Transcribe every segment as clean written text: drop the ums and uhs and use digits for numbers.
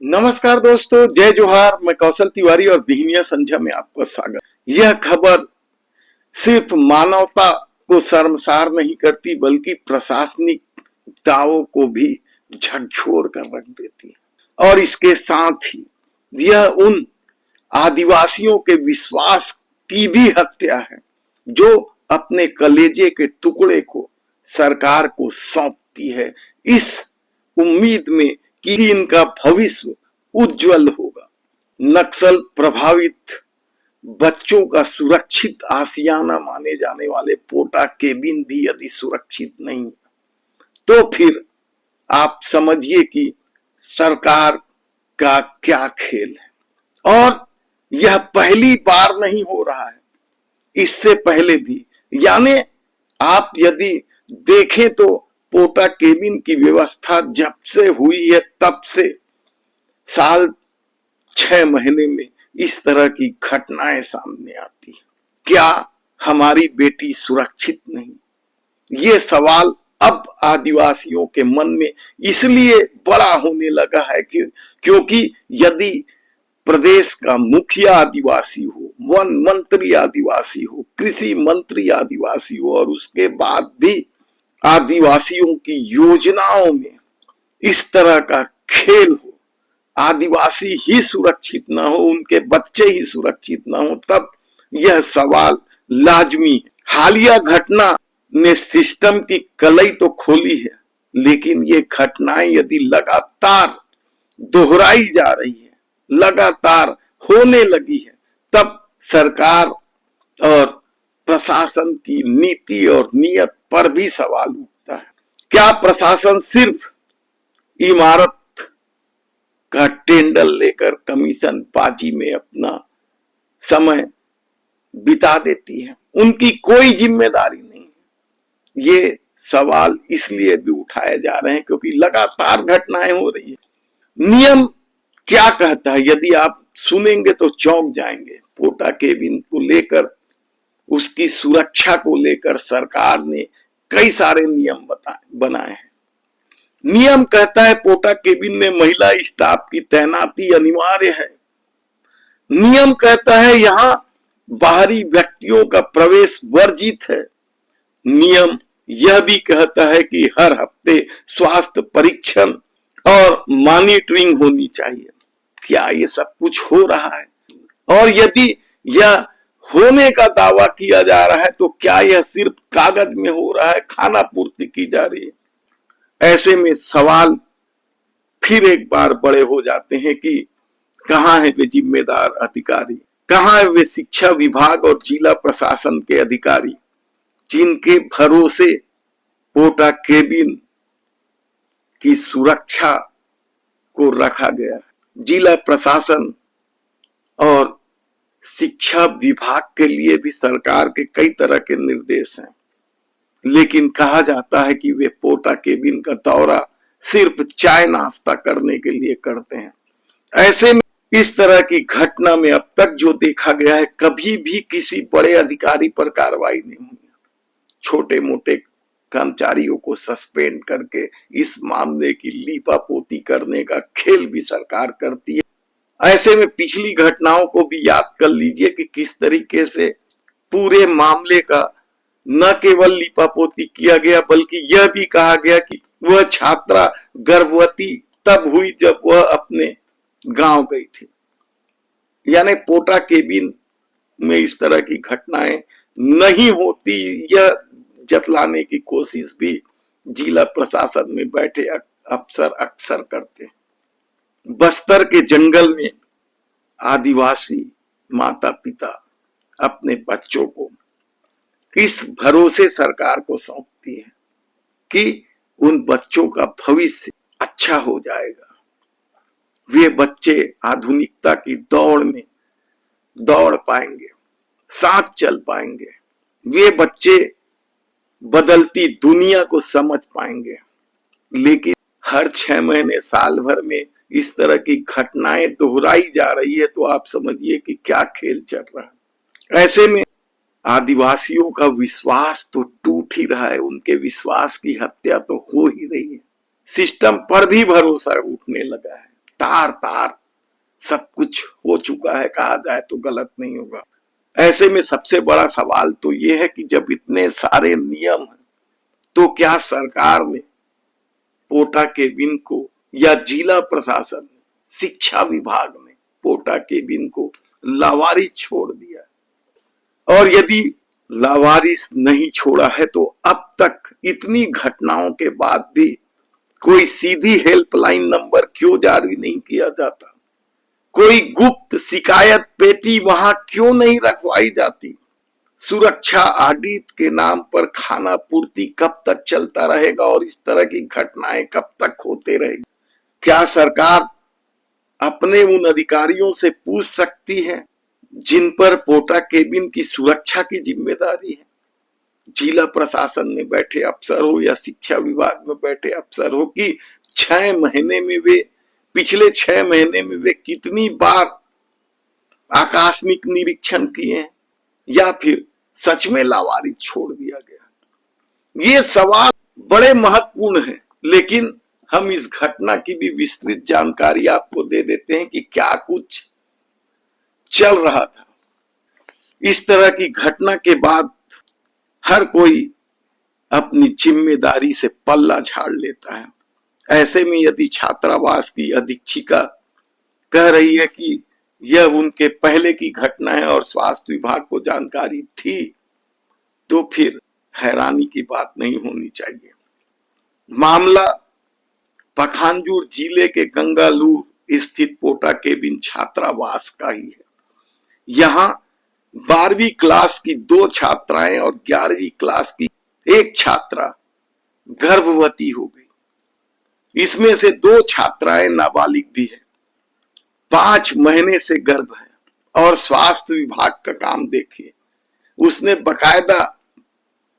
नमस्कार दोस्तों, जय जोहार। मैं कौशल तिवारी और बिहनिया संध्या में आपका स्वागत। यह खबर सिर्फ मानवता को शर्मसार नहीं करती बल्कि प्रशासनिक दावों को भी झकझोर कर रख देती है। और इसके साथ ही यह उन आदिवासियों के विश्वास की भी हत्या है जो अपने कलेजे के टुकड़े को सरकार को सौंपती है, इस उम्मीद में कि इनका भविष्य उज्जवल होगा। नक्सल प्रभावित बच्चों का सुरक्षित आशियाना माने जाने वाले पोटा केबिन भी यदि सुरक्षित नहीं तो फिर आप समझिए कि सरकार का क्या खेल है। और यह पहली बार नहीं हो रहा है, इससे पहले भी। यानी आप यदि देखें तो पोटा केबिन की व्यवस्था जब से हुई है तब से साल 6 महीने में इस तरह की घटनाएं सामने आती है। क्या हमारी बेटी सुरक्षित नहीं? ये सवाल अब आदिवासियों के मन में इसलिए बड़ा होने लगा है कि क्योंकि यदि प्रदेश का मुखिया आदिवासी हो, वन मंत्री आदिवासी हो, कृषि मंत्री आदिवासी हो और उसके बाद भी आदिवासियों की योजनाओं में इस तरह का खेल हो, आदिवासी ही सुरक्षित ना हो, उनके बच्चे ही सुरक्षित ना हो, तब यह सवाल लाजमी है। हालिया घटना ने सिस्टम की कलई तो खोली है, लेकिन ये घटनाएं यदि लगातार दोहराई जा रही है, लगातार होने लगी है, तब सरकार और प्रशासन की नीति और नियत पर भी सवाल उठता है। क्या प्रशासन सिर्फ इमारत का टेंडर लेकर कमीशन बाजी में अपना समय बिता देती है? उनकी कोई जिम्मेदारी नहीं है। ये सवाल इसलिए भी उठाए जा रहे हैं क्योंकि लगातार घटनाएं हो रही है। नियम क्या कहता है, यदि आप सुनेंगे तो चौंक जाएंगे। पोटा केबिन को लेकर, उसकी सुरक्षा को लेकर सरकार ने कई सारे नियम बनाए हैं। नियम कहता है पोटा केबिन में महिला स्टाफ की तैनाती अनिवार्य है। नियम कहता है यहां बाहरी व्यक्तियों का प्रवेश वर्जित है। नियम यह भी कहता है कि हर हफ्ते स्वास्थ्य परीक्षण और मॉनिटरिंग होनी चाहिए। क्या ये सब कुछ हो रहा है? और यदि यह होने का दावा किया जा रहा है तो क्या यह सिर्फ कागज में हो रहा है, खाना पूर्ति की जा रही है? ऐसे में सवाल फिर एक बार बड़े हो जाते हैं कि कहां है वे जिम्मेदार अधिकारी, कहां है वे शिक्षा विभाग और जिला प्रशासन के अधिकारी जिनके भरोसे पोटा केबिन की सुरक्षा को रखा गया। जिला प्रशासन और शिक्षा विभाग के लिए भी सरकार के कई तरह के निर्देश हैं, लेकिन कहा जाता है कि वे पोटा केबिन का दौरा सिर्फ चाय नाश्ता करने के लिए करते हैं। ऐसे में इस तरह की घटना में अब तक जो देखा गया है, कभी भी किसी बड़े अधिकारी पर कार्रवाई नहीं हुई। छोटे मोटे कर्मचारियों को सस्पेंड करके इस मामले की लीपापोती करने का खेल भी सरकार करती है। ऐसे में पिछली घटनाओं को भी याद कर लीजिए कि किस तरीके से पूरे मामले का न केवल लीपापोती किया गया बल्कि यह भी कहा गया कि वह छात्रा गर्भवती तब हुई जब वह अपने गांव गई थी। यानी पोटा केबिन में इस तरह की घटनाएं नहीं होती, यह जतलाने की कोशिश भी जिला प्रशासन में बैठे अफसर अक्सर करते हैं। बस्तर के जंगल में आदिवासी माता पिता अपने बच्चों को इस भरोसे सरकार को सौंपती है कि उन बच्चों का भविष्य अच्छा हो जाएगा। वे बच्चे आधुनिकता की दौड़ में दौड़ पाएंगे, साथ चल पाएंगे। वे बच्चे बदलती दुनिया को समझ पाएंगे। लेकिन हर 6 महीने, साल भर में इस तरह की घटनाएं दोहराई जा रही है तो आप समझिए कि क्या खेल चल रहा है। ऐसे में आदिवासियों का विश्वास तो टूट ही रहा है, उनके विश्वास की हत्या तो हो ही रही है। सिस्टम पर भी भरोसा उठने लगा है। तार तार सब कुछ हो चुका है, कहा जाए तो गलत नहीं होगा। ऐसे में सबसे बड़ा सवाल तो ये है कि जब इतने सारे नियम हैं तो क्या सरकार ने पोटा केबिन को या जिला प्रशासन ने, शिक्षा विभाग ने पोटा केबिन को लावारिस छोड़ दिया? और यदि लावारिस नहीं छोड़ा है तो अब तक इतनी घटनाओं के बाद भी कोई सीधी हेल्पलाइन नंबर क्यों जारी नहीं किया जाता? कोई गुप्त शिकायत पेटी वहां क्यों नहीं रखवाई जाती? सुरक्षा ऑडिट के नाम पर खाना पूर्ति कब तक चलता रहेगा और इस तरह की घटनाएं कब तक होते रहेगी? क्या सरकार अपने उन अधिकारियों से पूछ सकती है जिन पर पोटा केबिन की सुरक्षा की जिम्मेदारी है? जिला प्रशासन में बैठे अफसर हो या शिक्षा विभाग में बैठे अफसर हो, कि 6 महीने में वे, पिछले 6 महीने में वे कितनी बार आकस्मिक निरीक्षण किए हैं या फिर सच में लावारिस छोड़ दिया गया? ये सवाल बड़े महत्वपूर्ण हैं, लेकिन हम इस घटना की भी विस्तृत जानकारी आपको दे देते हैं कि क्या कुछ चल रहा था। इस तरह की घटना के बाद हर कोई अपनी जिम्मेदारी से पल्ला झाड़ लेता है। ऐसे में यदि छात्रावास की अधीक्षिका कह रही है कि यह उनके पहले की घटना है और स्वास्थ्य विभाग को जानकारी थी, तो फिर हैरानी की बात नहीं होनी चाहिए। मामला पखानजूर जिले के गंगालूर स्थित पोटा केबिन छात्रावास का ही है। यहाँ 12वीं क्लास की 2 छात्राएं और 11वीं क्लास की 1 छात्रा गर्भवती हो गई। इसमें से 2 छात्राएं नाबालिग भी है, 5 महीने से गर्भ है। और स्वास्थ्य विभाग का काम देखिए, उसने बकायदा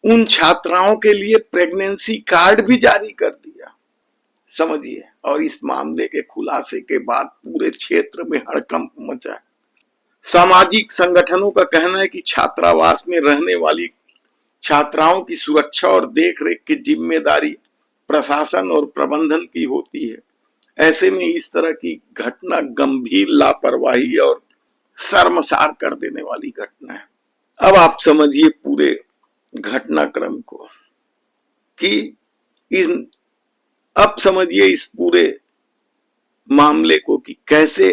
उन छात्राओं के लिए प्रेगनेंसी कार्ड भी जारी कर दिया, समझिए। और इस मामले के खुलासे के बाद पूरे क्षेत्र में हड़कंप मचा है। सामाजिक संगठनों का कहना है कि छात्रावास में रहने वाली छात्राओं की सुरक्षा और देखरेख की जिम्मेदारी प्रशासन और प्रबंधन की होती है। ऐसे में इस तरह की घटना गंभीर लापरवाही और शर्मसार कर देने वाली घटना है। अब आप समझिए पूरे घटनाक्रम को कि अब समझिए इस पूरे मामले को कि कैसे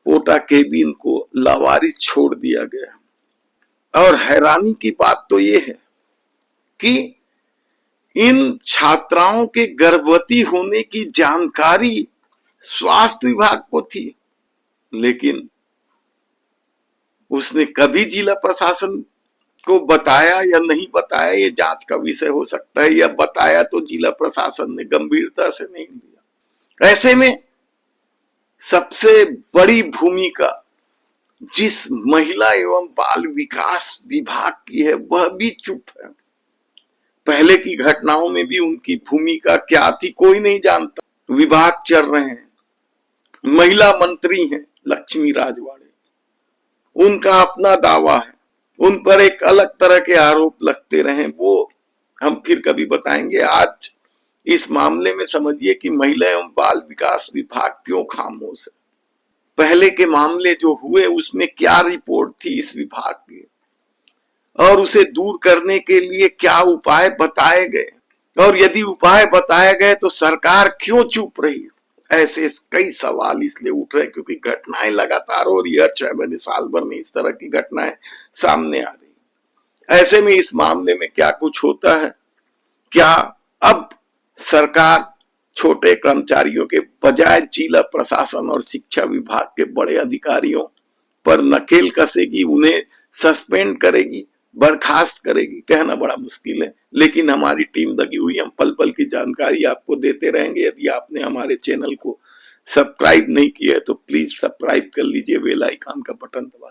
पोटा केबिन को लावारिस छोड़ दिया गया। और हैरानी की बात तो यह है कि इन छात्राओं के गर्भवती होने की जानकारी स्वास्थ्य विभाग को थी, लेकिन उसने कभी जिला प्रशासन को बताया या नहीं बताया, ये जांच का विषय हो सकता है। या बताया तो जिला प्रशासन ने गंभीरता से नहीं लिया। ऐसे में सबसे बड़ी भूमिका जिस महिला एवं बाल विकास विभाग की है वह भी चुप है। पहले की घटनाओं में भी उनकी भूमिका क्या थी कोई नहीं जानता। विभाग चल रहे हैं, महिला मंत्री हैं लक्ष्मी राजवाड़े, उनका अपना दावा है, उन पर एक अलग तरह के आरोप लगते रहे, वो हम फिर कभी बताएंगे। आज इस मामले में समझिए कि महिला एवं बाल विकास विभाग क्यों खामोश है। पहले के मामले जो हुए उसमें क्या रिपोर्ट थी इस विभाग की, और उसे दूर करने के लिए क्या उपाय बताए गए, और यदि उपाय बताए गए तो सरकार क्यों चुप रही? ऐसे कई सवाल इसलिए उठ रहे क्योंकि घटनाएं लगातार हो रही है। 6 महीने साल भर में इस तरह की घटनाएं सामने आ रही। ऐसे में इस मामले में क्या कुछ होता है? क्या अब सरकार छोटे कर्मचारियों के बजाय जिला प्रशासन और शिक्षा विभाग के बड़े अधिकारियों पर नकेल कसेगी, उन्हें सस्पेंड करेगी, बर्खास्त करेगी? कहना बड़ा मुश्किल है, लेकिन हमारी टीम लगी हुई, हम पल पल की जानकारी आपको देते रहेंगे। यदि आपने हमारे चैनल को सब्सक्राइब नहीं किया है तो प्लीज सब्सक्राइब कर लीजिए, बेल आइकन का बटन दबा